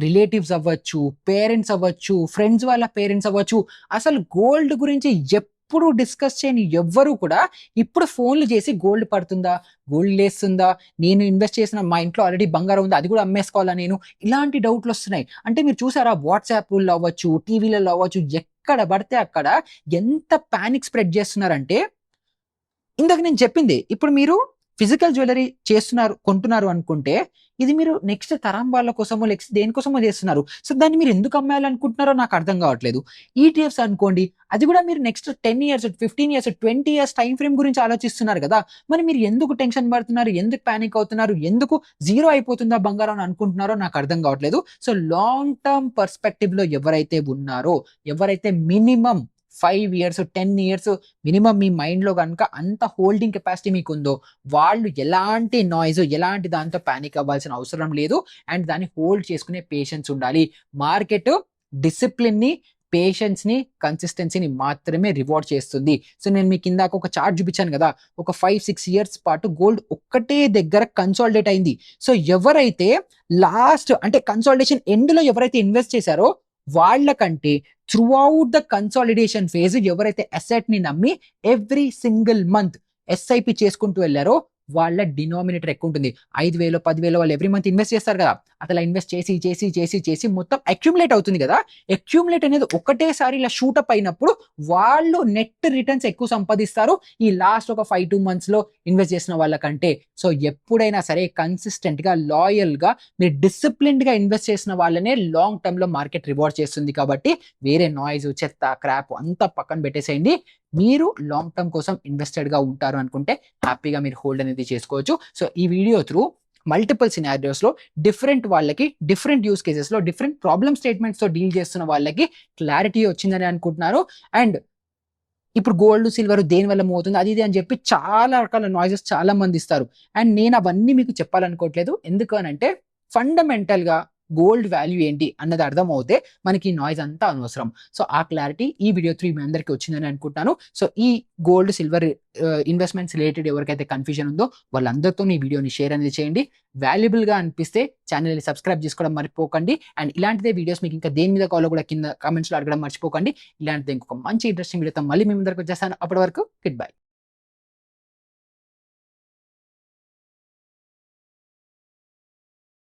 రిలేటివ్స్ అవ్వచ్చు, పేరెంట్స్ అవ్వచ్చు, ఫ్రెండ్స్ వాళ్ళ పేరెంట్స్ అవ్వచ్చు, అసలు గోల్డ్ గురించి ఎప్పుడు డిస్కస్ చేయని ఎవ్వరు కూడా ఇప్పుడు ఫోన్‌లు చేసి గోల్డ్ పడుతుందా? గోల్డ్ లేస్తుందా? నేను ఇన్వెస్ట్ చేసిన మా ఇంట్లో ఆల్రెడీ బంగారం ఉంది. అది కూడా అమ్మేసుకోవాలా నేను? ఇలాంటి డౌట్‌లొస్తున్నాయి. అంటే మీరు చూసారా వాట్సాప్‌లో అవ్వచ్చు, టీవీలలో అవ్వచ్చు, ఎక్కడ పడితే అక్కడ ఎంత పానిక్ స్ప్రెడ్ చేస్తున్నారంటే ఇందాక నేను చెప్పింది. ఇప్పుడు మీరు ఫిజికల్ జ్యువెల్లరీ చేస్తున్నారు, కొంటున్నారు అనుకుంటే, ఇది మీరు నెక్స్ట్ తరం వాళ్ళ కోసమో, నెక్స్ట్ దేనికోసమో చేస్తున్నారు. సో, దాన్ని మీరు ఎందుకు అమ్మేయాలనుకుంటున్నారో నాకు అర్థం కావట్లేదు. ఈటీఎఫ్స్ అనుకోండి, అది కూడా మీరు next 10 years, 15 years, 20 years time frame గురించి ఆలోచిస్తున్నారు కదా! మరి మీరు ఎందుకు టెన్షన్ పడుతున్నారు? ఎందుకు పానిక్ అవుతున్నారు? ఎందుకు జీరో అయిపోతుందా బంగారం అని అనుకుంటున్నారో నాకు అర్థం కావట్లేదు. సో, లాంగ్ టర్మ్ పర్స్పెక్టివ్‌లో ఎవరైతే ఉన్నారో, ఎవరైతే మినిమమ్ 5 ఇయర్స్, 10 ఇయర్స్ మినిమమ్ మీ మైండ్‌లో గనుక అంత హోల్డింగ్ కెపాసిటీ మీకుందో, వాళ్ళు ఎలాంటి నాయిస్, ఎలాంటి దాంతో పానిక్ అవ్వాల్సిన అవసరం లేదు. అండ్ దాన్ని హోల్డ్ చేసుకునే పేషెన్స్ ఉండాలి. మార్కెట్ డిసిప్లిన్‌ని పేషెన్స్ ని కన్సిస్టెన్సీని మాత్రమే రివార్డ్ చేస్తుంది. సో నేను మీకు ఇందాక ఒక చార్ట్ చూపించాను కదా, ఒక 5-6 ఇయర్స్ పాటు గోల్డ్ ఒక్కటే దగ్గర కన్సాలిడేట్ అయింది. సో ఎవరైతే లాస్ట్ అంటే కన్సాలిడేషన్ ఎండ్ లో ఎవరైతే ఇన్వెస్ట్ చేశారో వాళ్ళకంటే through out the consolidation phase ఎవరైతే అసెట్ ని నమ్మి ఎవ్రీ సింగిల్ మంత్ ఎస్ఐపి చేసుకుంటూ వెళ్ళారో వాళ్ళ డినామినేటర్ ఎక్కువ ఉంటుంది. 5,000 10,000 వాళ్ళు ఎవ్రీ మంత్ ఇన్వెస్ట్ చేస్తారు కదా, అట్లా ఇన్వెస్ట్ చేసి చేసి చేసి చేసి మొత్తం అక్యుములేట్ అవుతుంది కదా. అక్యుములేట్ అనేది ఒకటేసారి ఇలా షూటప్ అయినప్పుడు వాళ్ళు నెట్ రిటర్న్స్ ఎక్కువ సంపాదిస్తారు ఈ లాస్ట్ ఒక 5-2 months లో ఇన్వెస్ట్ చేసిన వాళ్ళకంటే. సో ఎప్పుడైనా సరే కన్సిస్టెంట్ గా లాయల్ గా మీరు డిసిప్లిన్డ్ గా ఇన్వెస్ట్ చేసిన వాళ్ళనే లాంగ్ టర్మ్ లో మార్కెట్ రివార్డ్ చేస్తుంది. కాబట్టి వేరే నాయిస్ చెత్త క్రాప్ అంతా పక్కన పెట్టేసేయండి. మీరు లాంగ్ టర్మ్ కోసం ఇన్వెస్టెడ్ గా ఉంటారు అనుకుంటే హ్యాపీగా మీరు హోల్డ్ అనేది చేసుకోవచ్చు. సో ఈ వీడియో త్రూ మల్టిపుల్ సినారియోస్ లో డిఫరెంట్ వాళ్ళకి డిఫరెంట్ యూస్ కేసెస్ లో డిఫరెంట్ ప్రాబ్లమ్ స్టేట్మెంట్స్ తో డీల్ చేస్తున్న వాళ్ళకి క్లారిటీ వచ్చిందని అనుకుంటున్నారు. అండ్ ఇప్పుడు గోల్డ్ సిల్వర్ దేని వల్ల మూవ్ అవుతుంది అది ఇది అని చెప్పి చాలా రకాల నాయిసెస్ చాలా మంది ఇస్తారు. అండ్ నేను అవన్నీ మీకు చెప్పాలనుకోవట్లేదు. ఎందుకనంటే ఫండమెంటల్ గా గోల్డ్ వాల్యూ ఏంటి అన్నది అర్థం అవుతే మనకి నాయిస్ అంతా అనవసరం. సో ఆ క్లారిటీ ఈ వీడియో త్రూ మీ అందరికీ వచ్చిందని అనుకుంటున్నాను. సో ఈ గోల్డ్ సిల్వర్ ఇన్వెస్ట్మెంట్స్ రిలేటెడ్ ఎవరికైతే కన్ఫ్యూజన్ ఉందో వాళ్ళందరితో ఈ వీడియోని షేర్ అనేది చేయండి. వాల్యుబుల్ గా అనిపిస్తే ఛానల్ని సబ్స్క్రైబ్ చేసుకోవడం మర్చిపోకండి. అండ్ ఇలాంటిదే వీడియోస్ మీకు ఇంకా దేని మీద కావాలో కూడా కింద కామెంట్స్ లో అడగడం మర్చిపోకండి. ఇలాంటిది ఇంకొక మంచి ఇంట్రెస్టింగ్ వీడియోతో మళ్ళీ మీ ముందరకు వచ్చేస్తాను. అప్పటి వరకు గుడ్ బై.